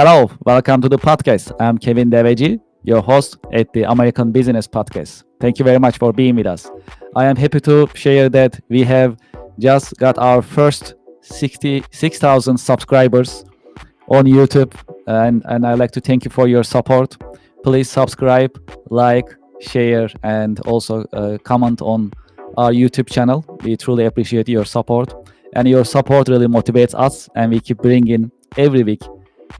Hello, welcome to the podcast. I'm Kevin Deveji, your host at the American Business Podcast. Thank you very much for being with us. I am happy to share that we have just got our first 66,000 subscribers on YouTube, and I'd like to thank you for your support. Please subscribe, like, share, and also comment on our YouTube channel. We truly appreciate your support, and your support really motivates us, and we keep bringing every week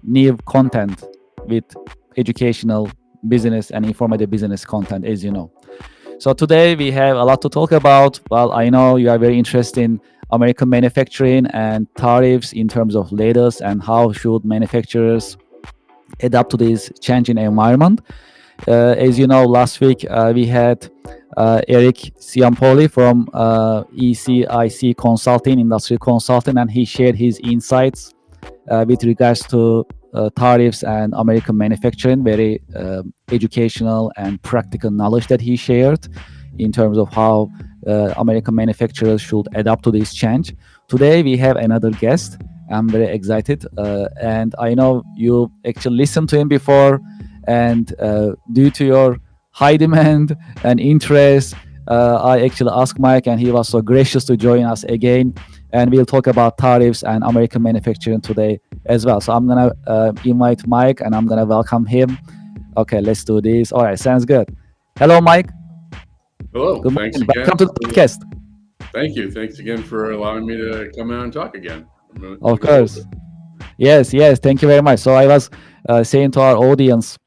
new content with educational business and informative business content, as you know. So today we have a lot to talk about. Well, I know you are very interested in American manufacturing and tariffs in terms of latest and how should manufacturers adapt to this changing environment. As you know, last week we had Eric Ciampoli from ECIC Consulting, Industry Consulting, and he shared his insights with regards to tariffs and American manufacturing, very educational and practical knowledge that he shared in terms of how American manufacturers should adapt to this change. Today we have another guest. I'm very excited, and I know you actually listened to him before, and due to your high demand and interest, I actually asked Mike, and he was so gracious to join us again. And we'll talk about tariffs and American manufacturing today as well. So I'm gonna invite Mike, and I'm gonna welcome him. Okay, let's do this. All right, sounds good. Hello, Mike. Hello, Good thanks morning. again. Welcome to the podcast. Thank you. Thanks again for allowing me to come out and talk again. I'm Of looking forward to course. it. Yes. Thank you very much. So I was saying to our audience,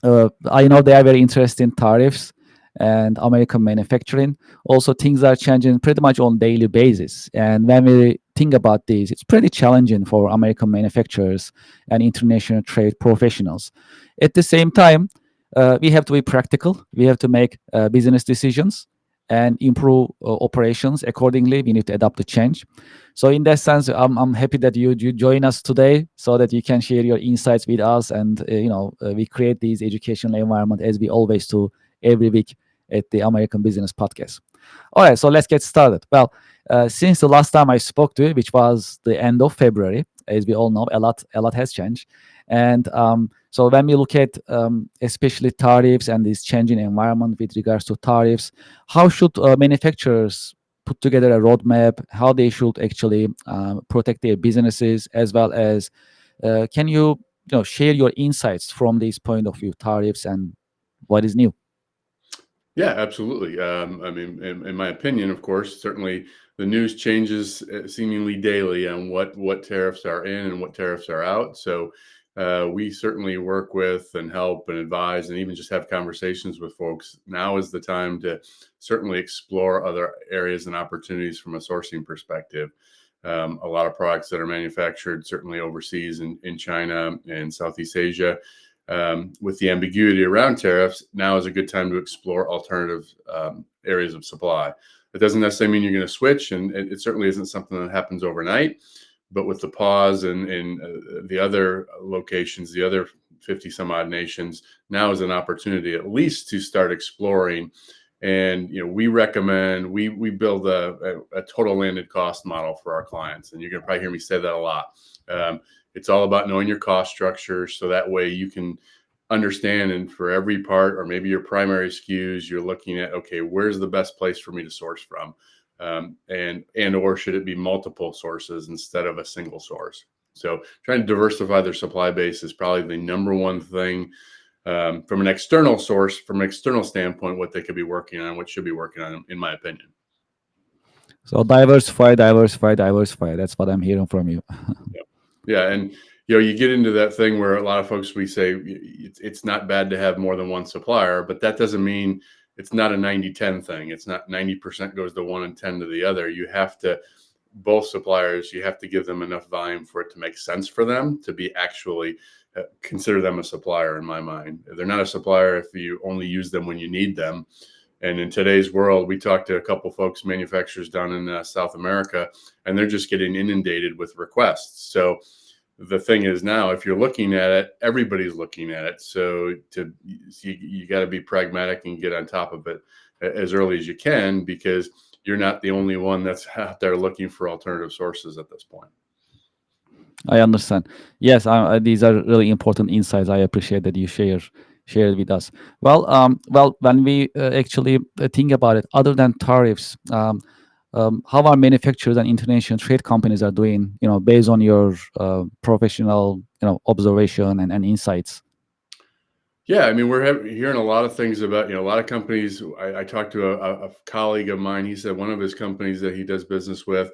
I know they are very interested in tariffs and American manufacturing. Also, things are changing pretty much on daily basis. And when we think about this, it's pretty challenging for American manufacturers and international trade professionals. At the same time, we have to be practical. We have to make business decisions and improve operations accordingly. We need to adapt to change. So in that sense, I'm happy that you join us today so that you can share your insights with us, and we create these educational environment as we always do every week at the American Business Podcast. All right, so let's get started. Well, since the last time I spoke to you, which was the end of February, as we all know, a lot has changed, and so when we look at especially tariffs and this changing environment with regards to tariffs, how should manufacturers put together a roadmap, how they should actually protect their businesses, as well as can you share your insights from this point of view, tariffs and what is new? Yeah, absolutely. I mean, in my opinion, of course, certainly the news changes seemingly daily on what tariffs are in and what tariffs are out. So we certainly work with and help and advise and even just have conversations with folks. Now is the time to certainly explore other areas and opportunities from a sourcing perspective. A lot of products that are manufactured certainly overseas in China and Southeast Asia. With the ambiguity around tariffs, now is a good time to explore alternative areas of supply. It doesn't necessarily mean you're going to switch, and it certainly isn't something that happens overnight. But with the pause in the other locations, the other 50 some odd nations, now is an opportunity at least to start exploring. And we recommend we build a total landed cost model for our clients, and you're going to probably hear me say that a lot. It's all about knowing your cost structure, so that way you can understand, and for every part or maybe your primary SKUs, you're looking at, okay, where's the best place for me to source from, and or should it be multiple sources instead of a single source? So trying to diversify their supply base is probably the number one thing, from an external source, from an external standpoint, what they could be working on, what should be working on, in my opinion. So diversify. That's what I'm hearing from you. Yeah, and you get into that thing where a lot of folks, we say it's not bad to have more than one supplier, but that doesn't mean it's not a 90-10 thing. It's not 90% goes to one and 10 to the other. You have to, both suppliers, you have to give them enough volume for it to make sense for them to be actually consider them a supplier. In my mind, they're not a supplier if you only use them when you need them. And in today's world, we talked to a couple folks, manufacturers down in South America, and they're just getting inundated with requests. So the thing is, now, if you're looking at it, everybody's looking at it. So you got to be pragmatic and get on top of it as early as you can, because you're not the only one that's out there looking for alternative sources at this point. I understand. Yes, these are really important insights. I appreciate that you share it with us. Well, when we actually think about it, other than tariffs, how are manufacturers and international trade companies are doing? Based on your professional, observation and insights. Yeah, I mean, we're hearing a lot of things about, a lot of companies. I talked to a colleague of mine. He said one of his companies that he does business with,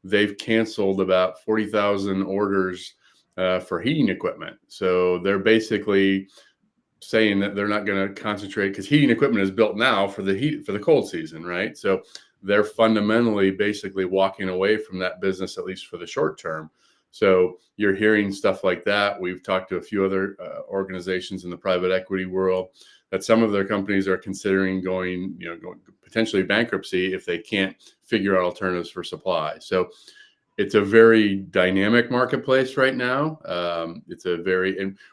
they've canceled about 40,000 orders for heating equipment. So they're basically saying that they're not going to concentrate because heating equipment is built now for the heat for the cold season, right? So they're fundamentally basically walking away from that business, at least for the short term. So you're hearing stuff like that. We've talked to a few other organizations in the private equity world that some of their companies are considering going potentially bankruptcy if they can't figure out alternatives for supply. So it's a very dynamic marketplace right now. And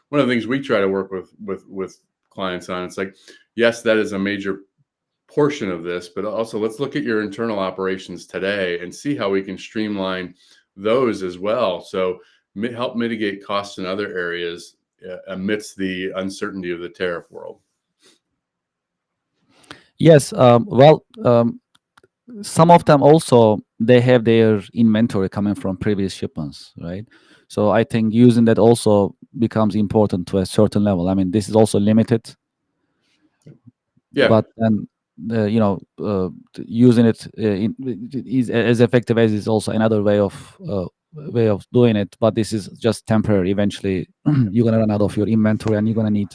one of the things we try to work with clients on, it's like, yes, that is a major portion of this, but also let's look at your internal operations today and see how we can streamline those as well. So help mitigate costs in other areas amidst the uncertainty of the tariff world. Yes. Some of them also they have their inventory coming from previous shipments, right? So I think using that also becomes important to a certain level. I mean, this is also limited, Yeah, but then using it is as effective as is also another way of doing it. But this is just temporary. Eventually, you're gonna run out of your inventory, and you're gonna need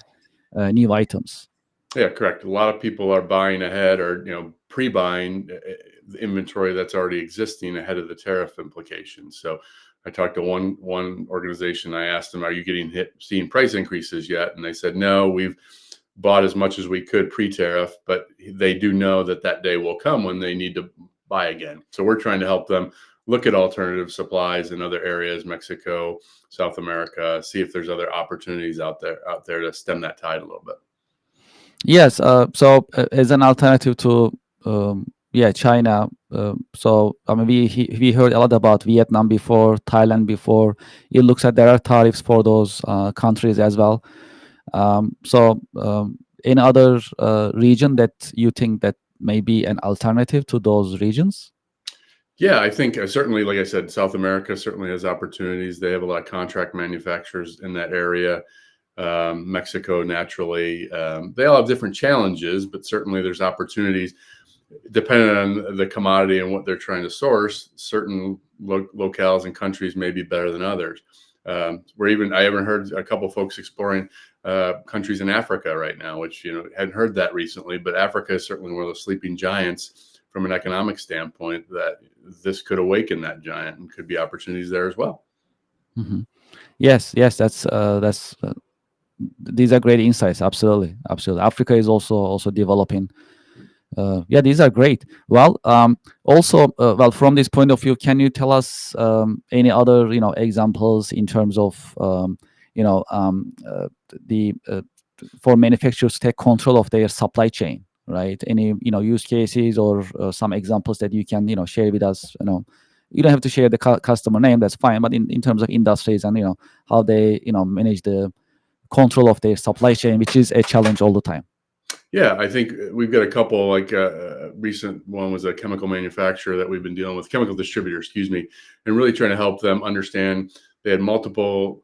new items. Yeah, correct. A lot of people are buying ahead or pre-buying the inventory that's already existing ahead of the tariff implications. So I talked to one organization. I asked them, "Are you seeing price increases yet?" And they said, "No, we've bought as much as we could pre-tariff, but they do know that that day will come when they need to buy again." So we're trying to help them look at alternative supplies in other areas, Mexico, South America, see if there's other opportunities out there to stem that tide a little bit. Yes. So as an alternative to China. So I mean, we heard a lot about Vietnam before, Thailand before. It looks like there are tariffs for those countries as well. Any other region that you think that may be an alternative to those regions? Yeah, I think certainly, like I said, South America certainly has opportunities. They have a lot of contract manufacturers in that area. Mexico, naturally, they all have different challenges, but certainly there's opportunities depending on the commodity and what they're trying to source. Certain locales and countries may be better than others. I haven't heard a couple folks exploring countries in Africa right now, which hadn't heard that recently. But Africa is certainly one of those sleeping giants from an economic standpoint that this could awaken that giant and could be opportunities there as well. Hmm. Yes, that's these are great insights. Absolutely, absolutely. Africa is also developing. Yeah, these are great. Well, from this point of view, can you tell us any other examples in terms of you know um, uh, the for manufacturers to take control of their supply chain, right? Any use cases or some examples that you can share with us. You don't have to share the customer name. That's fine. But in terms of industries and how they manage the control of their supply chain, which is a challenge all the time. Yeah, I think we've got a couple. Like recent one was a chemical manufacturer that we've been dealing with, chemical distributor, excuse me, and really trying to help them understand. They had multiple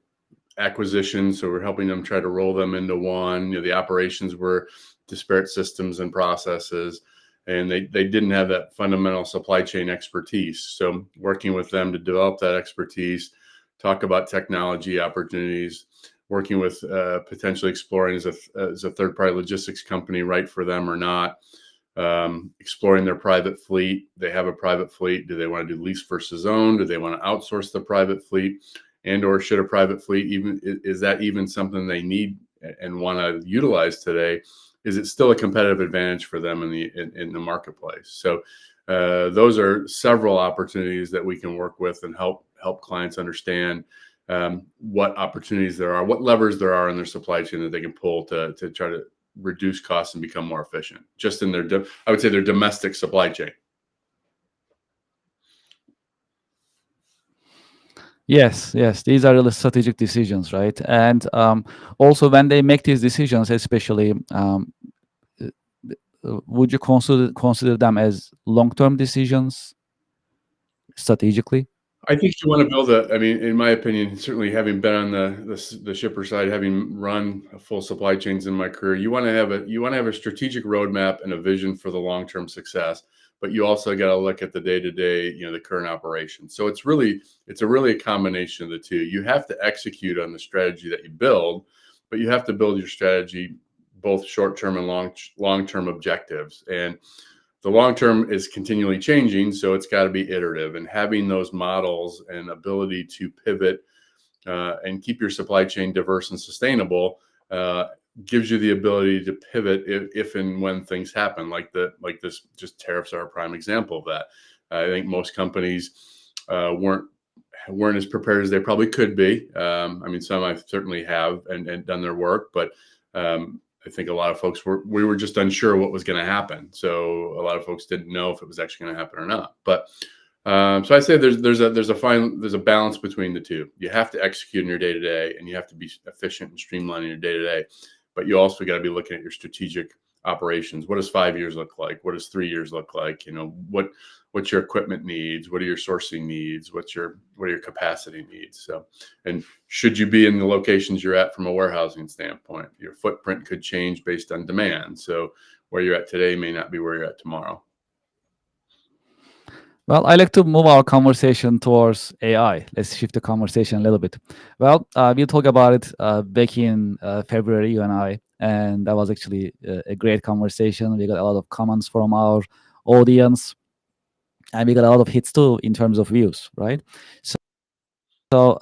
acquisitions, so we're helping them try to roll them into one. The operations were disparate systems and processes, and they didn't have that fundamental supply chain expertise. So working with them to develop that expertise, talk about technology opportunities, working with potentially exploring as a third party logistics company, right for them or not. Exploring their private fleet. They have a private fleet. Do they want to do lease versus own? Do they want to outsource the private fleet? And or should a private fleet is that even something they need and want to utilize today? Is it still a competitive advantage for them in the marketplace? So those are several opportunities that we can work with and help clients understand what opportunities there are, what levers there are in their supply chain that they can pull to try to reduce costs and become more efficient, just in I would say their domestic supply chain. Yes, yes, these are really strategic decisions, right? And also, when they make these decisions, especially, uh, would you consider them as long-term decisions strategically? I think you want to build a. I mean, in my opinion, certainly having been on the shipper side, having run full supply chains in my career, you want to have a strategic roadmap and a vision for the long term success. But you also got to look at the day to day, the current operation. So it's a really a combination of the two. You have to execute on the strategy that you build, but you have to build your strategy both short term and long term objectives. And the long term is continually changing, so it's got to be iterative, and having those models and ability to pivot and keep your supply chain diverse and sustainable uh, gives you the ability to pivot if and when things happen, like this. Just tariffs are a prime example of that. I think most companies weren't as prepared as they probably could be. I mean, some I certainly have and done their work, but I think a lot of folks we were just unsure what was going to happen. So a lot of folks didn't know if it was actually going to happen or not. But so I say there's a balance between the two. You have to execute in your day to day, and you have to be efficient and streamlined in your day to day. But you also got to be looking at your strategic operations. What does 5 years look like? What does 3 years look like? What's your equipment needs? What are your sourcing needs? What are your capacity needs? So, and should you be in the locations you're at from a warehousing standpoint? Your footprint could change based on demand. So where you're at today may not be where you're at tomorrow. Well, I like to move our conversation towards AI. Let's shift the conversation a little bit. Well, we talked about it back in February, you and I, and that was actually a great conversation. We got a lot of comments from our audience, and we got a lot of hits too in terms of views, right? So,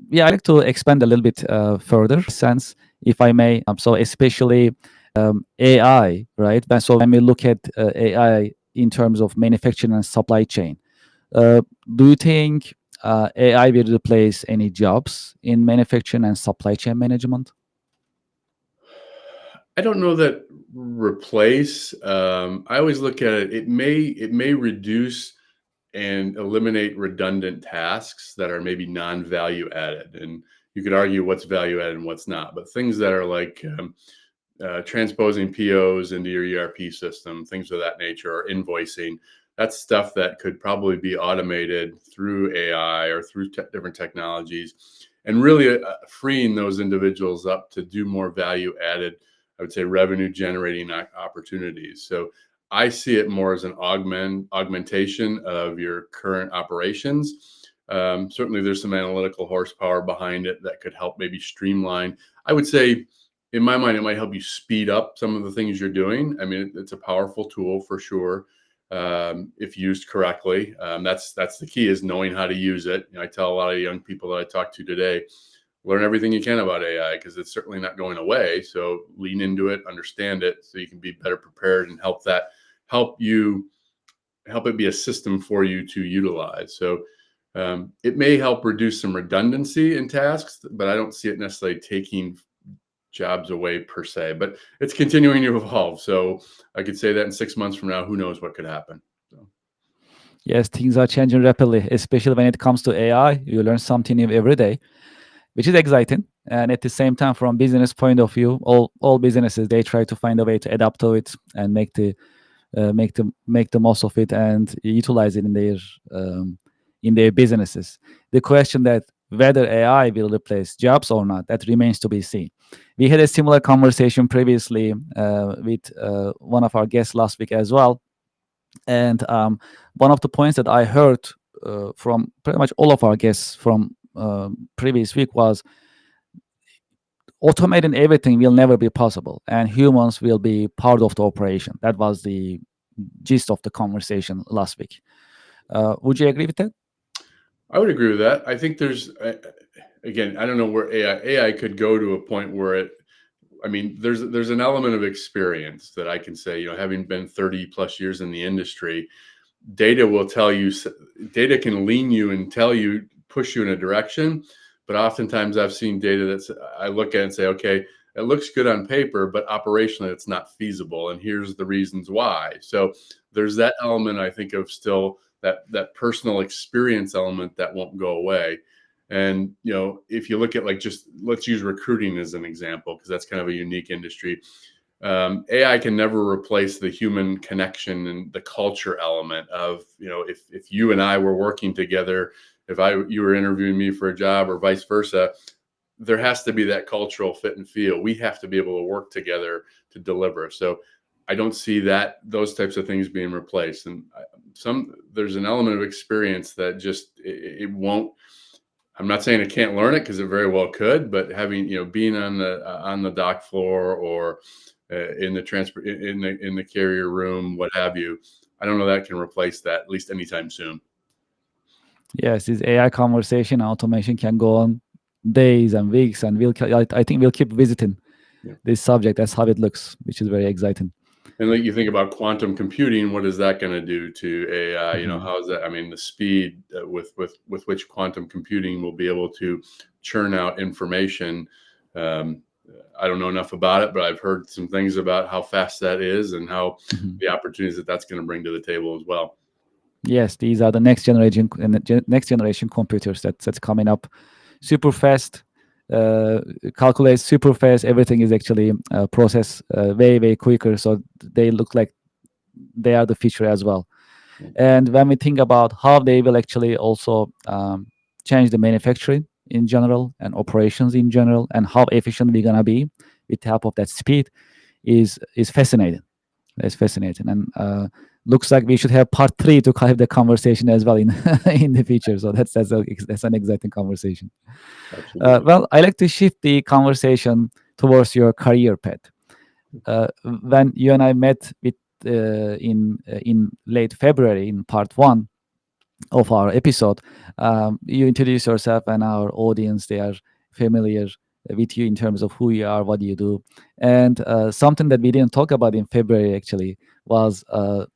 yeah, I'd like to expand a little bit further, sense, if I may. So, especially AI, right? So, when we look at AI in terms of manufacturing and supply chain, uh, do you think AI will replace any jobs in manufacturing and supply chain management? I don't know that replace. I always look at it. It may reduce and eliminate redundant tasks that are maybe non-value added. And you could argue what's value added and what's not. But things that are like transposing POs into your ERP system, things of that nature, or invoicing. That's stuff that could probably be automated through AI or through different technologies, and really freeing those individuals up to do more value added, I would say, revenue generating opportunities. So I see it more as an augmentation of your current operations. Certainly, there's some analytical horsepower behind it that could help maybe streamline. I would say in my mind, it might help you speed up some of the things you're doing. I mean, it's a powerful tool for sure, if used correctly. That's the key, is knowing how to use it. I tell a lot of young people that I talk to today, learn everything you can about AI, because it's certainly not going away. So lean into it, understand it, so you can be better prepared and help you help it be a system for you to utilize. So it may help reduce some redundancy in tasks, but I don't see it necessarily taking jobs away per se, but it's continuing to evolve. So I could say that in 6 months from now, who knows what could happen. So. Yes, things are changing rapidly, especially when it comes to AI. You learn something new every day, which is exciting. And at the same time, from business point of view, all businesses, they try to find a way to adapt to it and make the most of it and utilize it in their businesses. The question that whether AI will replace jobs or not, that remains to be seen. We had a similar conversation previously with one of our guests last week as well, and one of the points that I heard from pretty much all of our guests from previous week was automating everything will never be possible, and humans will be part of the operation. That was the gist of the conversation last week. Would you agree with that? I would agree with that. I think again, I don't know where AI could go to a point where I mean, there's an element of experience that I can say, having been 30 plus years in the industry, data will tell you, data can lean you and push you in a direction. But oftentimes I've seen data I look at and say, okay, it looks good on paper, but operationally it's not feasible. And here's the reasons why. So there's that element, I think, of still that personal experience element that won't go away. And if you look at, like, just let's use recruiting as an example, because that's kind of a unique industry. AI can never replace the human connection and the culture element of, if you and I were working together, if you were interviewing me for a job or vice versa, there has to be that cultural fit and feel. We have to be able to work together to deliver. So I don't see those types of things being replaced. And there's an element of experience that just it won't. I'm not saying it can't learn it, because it very well could, but having, being on the dock floor, or in the transport, in the carrier room, what have you, I don't know that can replace that, at least anytime soon. Yes, this AI conversation automation can go on days and weeks, and I think we'll keep visiting Yeah. this subject. That's how it looks, which is very exciting. And like, you think about quantum computing, what is that going to do to AI? How is that? I mean, the speed with which quantum computing will be able to churn out information. Um, I don't know enough about it, but I've heard some things about how fast that is, and how the opportunities that that's going to bring to the table as well. Yes, these are the next generation computers that's coming up, super fast, calculates super fast. Everything is actually processed way quicker. So they look like they are the future as well. And when we think about how they will actually also change the manufacturing in general and operations in general, and how efficient we're gonna be with the help of that speed, is fascinating. It's fascinating, and looks like we should have part 3 to have the conversation as well in in the future. So that's an exciting conversation. Absolutely. Well, I like to shift the conversation towards your career path. When you and I met in late February in part 1 of our episode, you introduce yourself, and our audience, they are familiar with you in terms of who you are, what you do. And something that we didn't talk about in February actually was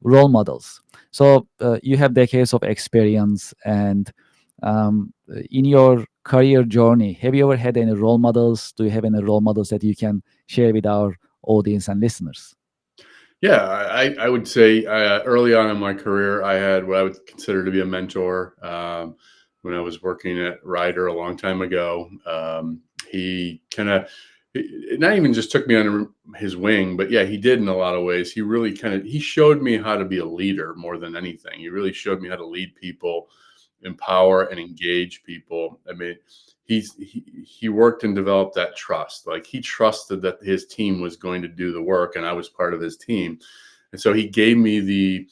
role models. So you have decades of experience, and in your career journey, have you ever had any role models? Do you have any role models that you can share with our audience and listeners? Yeah, I would say, early on in my career, I had what I would consider to be a mentor. When I was working at Ryder a long time ago, he kind of, not even just took me under his wing, but yeah, he did in a lot of ways. He really he showed me how to be a leader more than anything. He really showed me how to lead people, empower and engage people. I mean, he worked and developed that trust. Like, he trusted that his team was going to do the work, and I was part of his team. And so he gave me the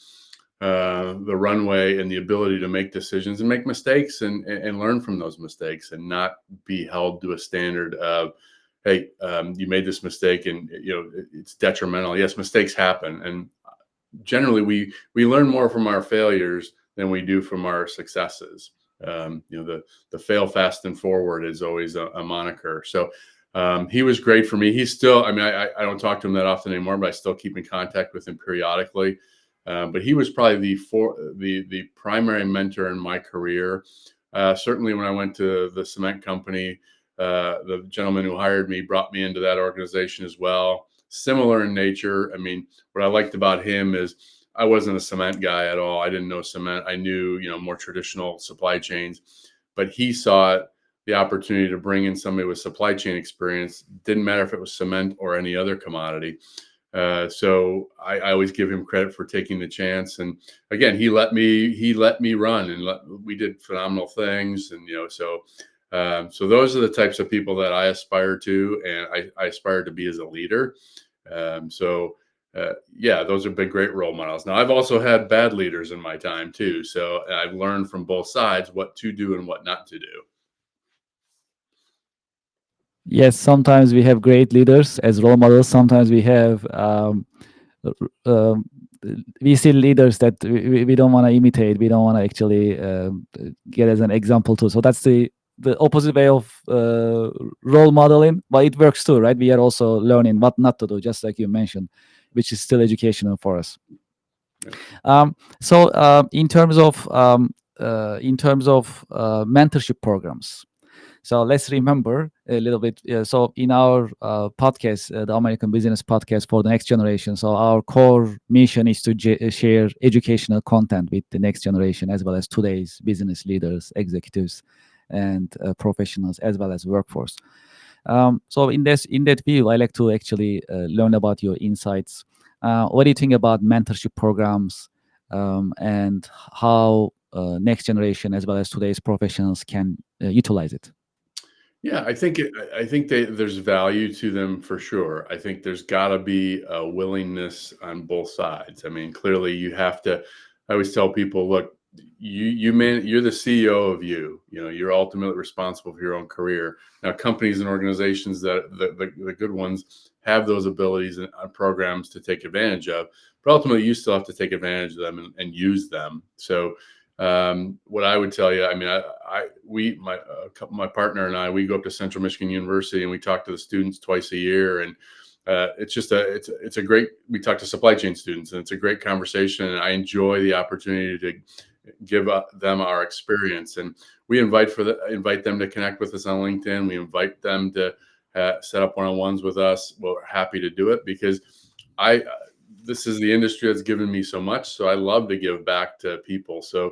runway and the ability to make decisions and make mistakes, and learn from those mistakes, and not be held to a standard of, hey, you made this mistake, and it's detrimental. Yes, mistakes happen, and generally we learn more from our failures than we do from our successes. The fail fast and forward is always a moniker. So he was great for me. He's still, I mean, I don't talk to him that often anymore, but I still keep in contact with him periodically. But he was probably the primary mentor in my career. Certainly when I went to the cement company, the gentleman who hired me brought me into that organization as well. Similar in nature. I mean, what I liked about him is I wasn't a cement guy at all. I didn't know cement. I knew, more traditional supply chains, but he saw the opportunity to bring in somebody with supply chain experience. Didn't matter if it was cement or any other commodity. So I always give him credit for taking the chance. And again, he let me run, and we did phenomenal things. And, so those are the types of people that I aspire to, and I aspire to be as a leader. Yeah, those have been great role models. Now, I've also had bad leaders in my time too. So I've learned from both sides what to do and what not to do. Yes, sometimes we have great leaders as role models. Sometimes we have um, we see leaders that we don't want to imitate. We don't want to actually get as an example too. So that's the opposite way of role modeling, but it works too, right? We are also learning what not to do, just like you mentioned, which is still educational for us. So in terms of mentorship programs, so let's remember a little bit. So in our podcast, the American Business Podcast for the Next Generation, so our core mission is to share educational content with the next generation, as well as today's business leaders, executives, and professionals as well as workforce. So in that view, I like to actually learn about your insights. What do you think about mentorship programs, and how next generation as well as today's professionals can utilize it? Yeah, I think there's value to them for sure. I think there's got to be a willingness on both sides. I mean, clearly you have to. I always tell people, look, you're the CEO of you. You know, you're ultimately responsible for your own career. Now, companies and organizations that the good ones have those abilities and programs to take advantage of, but ultimately you still have to take advantage of them and use them. So what I would tell you, I mean, my partner and I, we go up to Central Michigan University and we talk to the students twice a year, and it's a great. We talk to supply chain students, and it's a great conversation. And I enjoy the opportunity to give them our experience, and we invite them to connect with us on LinkedIn. We invite them to set up one-on-ones with us. We're happy to do it because I this is the industry that's given me so much. So I love to give back to people. So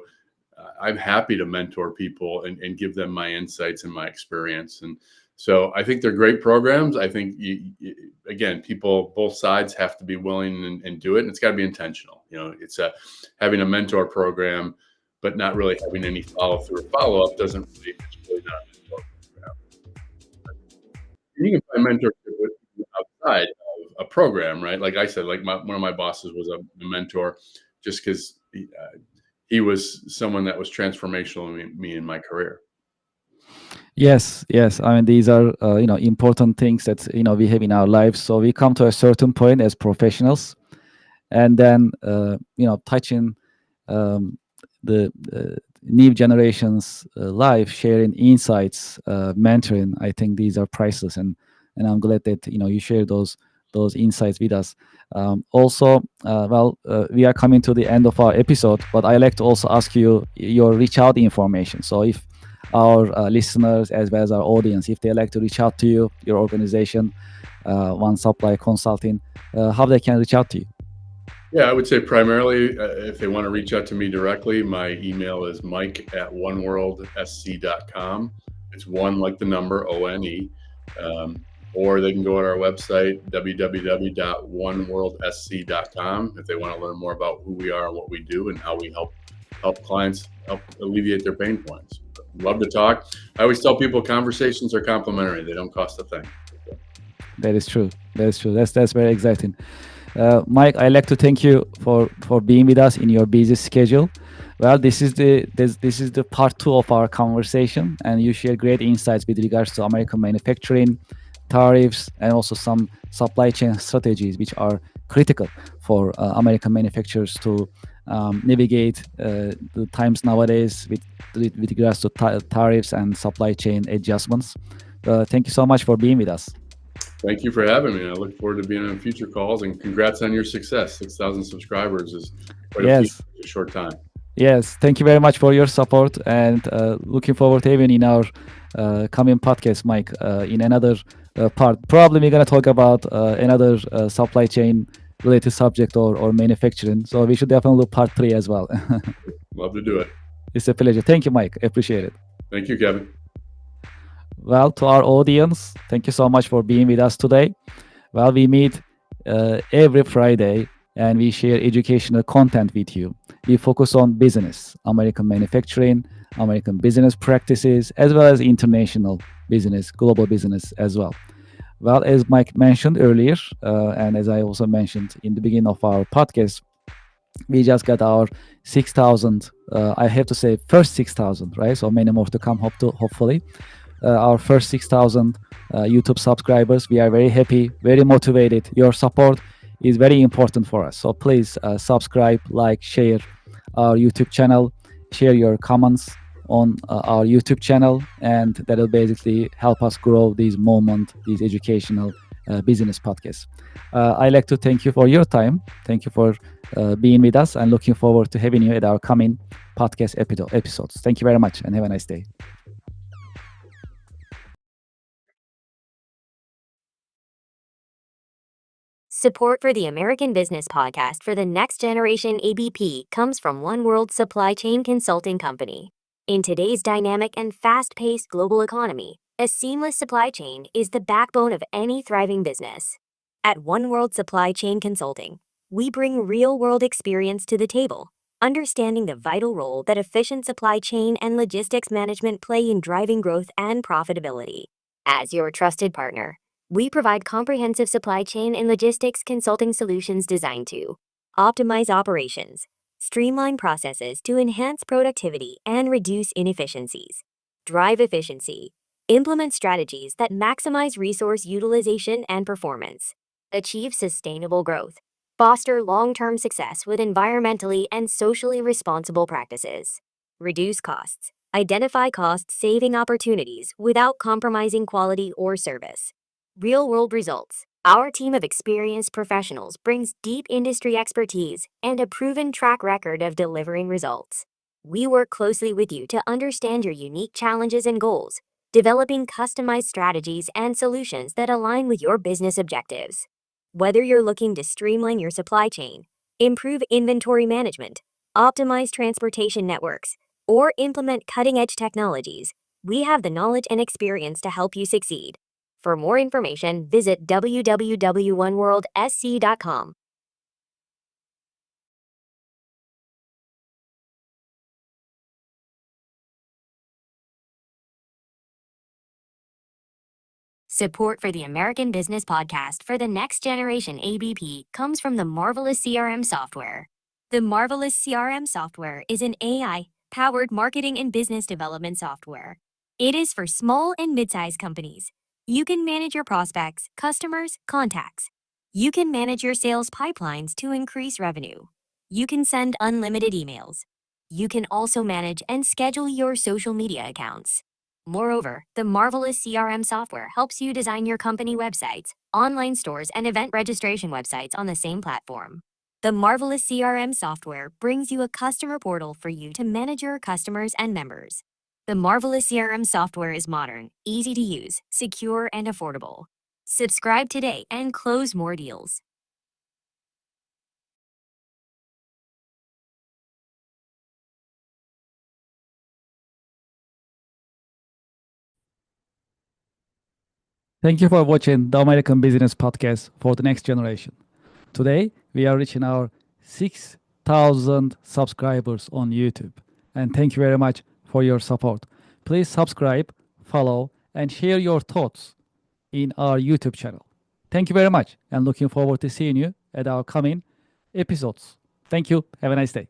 I'm happy to mentor people and give them my insights and my experience. And so I think they're great programs. I think, again, people, both sides have to be willing and do it. And it's got to be intentional. You know, it's having a mentor program, but not really having any follow through or follow up doesn't really, it's really not a mentor program. And you can find mentorship with outside of a program, right? Like I said, like one of my bosses was a mentor just because he was someone that was transformational in me in my career. Yes, yes. I mean, these are important things that we have in our lives. So we come to a certain point as professionals, and then touching um, the new generations' life, sharing insights, mentoring. I think these are priceless, and I'm glad that you share those insights with us. Also, we are coming to the end of our episode, but I like to also ask you your reach out information. So if our listeners as well as our audience, if they like to reach out to you, your organization, One Supply Consulting, how they can reach out to you? Yeah, I would say primarily if they want to reach out to me directly, my email is mike@oneworldsc.com. It's one like the number, ONE. Or they can go to our website, www.oneworldsc.com, if they want to learn more about who we are and what we do and how we help clients help alleviate their pain points. Love to talk. I always tell people conversations are complimentary. They don't cost a thing. That is true. That is true. That's very exciting. Mike, I'd like to thank you for being with us in your busy schedule. Well, this is the part two of our conversation, and you share great insights with regards to American manufacturing, tariffs, and also some supply chain strategies which are critical for American manufacturers to navigate the times nowadays with regards to tariffs and supply chain adjustments. Thank you so much for being with us. Thank you for having me. I look forward to being on future calls, and congrats on your success. 6,000 subscribers is quite a feat Yes. in a short time. Yes, thank you very much for your support, and looking forward to having in our coming podcast, Mike, in another part. Probably we're gonna talk about another supply chain related subject or manufacturing. So we should definitely do part three as well. Love to do it. It's a pleasure. Thank you, Mike. Appreciate it. Thank you, Kevin. Well, to our audience, thank you so much for being with us today. Well, we meet every Friday and we share educational content with you. We focus on business, American manufacturing, American business practices, as well as international business, global business as well. Well, as Mike mentioned earlier, and as I also mentioned in the beginning of our podcast, we just got our 6,000, I have to say, first 6,000, right? So many more to come, hopefully. Our first 6,000 YouTube subscribers. We are very happy, very motivated. Your support is very important for us. So please subscribe, like, share our YouTube channel, share your comments on our YouTube channel, and that will basically help us grow these these educational business podcasts. I'd like to thank you for your time. Thank you for being with us, and looking forward to having you at our coming podcast episodes. Thank you very much, and have a nice day. Support for the American Business Podcast for the Next Generation ABP comes from One World Supply Chain Consulting Company. In today's dynamic and fast-paced global economy, a seamless supply chain is the backbone of any thriving business. At One World Supply Chain Consulting, we bring real-world experience to the table, understanding the vital role that efficient supply chain and logistics management play in driving growth and profitability. As your trusted partner, we provide comprehensive supply chain and logistics consulting solutions designed to optimize operations, streamline processes to enhance productivity and reduce inefficiencies, drive efficiency, implement strategies that maximize resource utilization and performance, achieve sustainable growth, foster long-term success with environmentally and socially responsible practices, reduce costs, identify cost-saving opportunities without compromising quality or service. Real-world results. Our team of experienced professionals brings deep industry expertise and a proven track record of delivering results. We work closely with you to understand your unique challenges and goals, developing customized strategies and solutions that align with your business objectives. Whether you're looking to streamline your supply chain, improve inventory management, optimize transportation networks, or implement cutting-edge technologies, we have the knowledge and experience to help you succeed. For more information, visit www.oneworldsc.com. Support for the American Business Podcast for the next generation ABP comes from the Marvelous CRM software. The Marvelous CRM software is an AI-powered marketing and business development software. It is for small and mid-sized companies. You can manage your prospects, customers, contacts. You can manage your sales pipelines to increase revenue. You can send unlimited emails. You can also manage and schedule your social media accounts. Moreover, the Marvelous CRM software helps you design your company websites, online stores, and event registration websites on the same platform. The Marvelous CRM software brings you a customer portal for you to manage your customers and members. The Marvelous CRM software is modern, easy to use, secure, and affordable. Subscribe today and close more deals. Thank you for watching the American Business Podcast for the next generation. Today, we are reaching our 6,000 subscribers on YouTube. And thank you very much for your support. Please subscribe, follow, and share your thoughts in our YouTube channel. Thank you very much, and looking forward to seeing you at our coming episodes. Thank you. Have a nice day.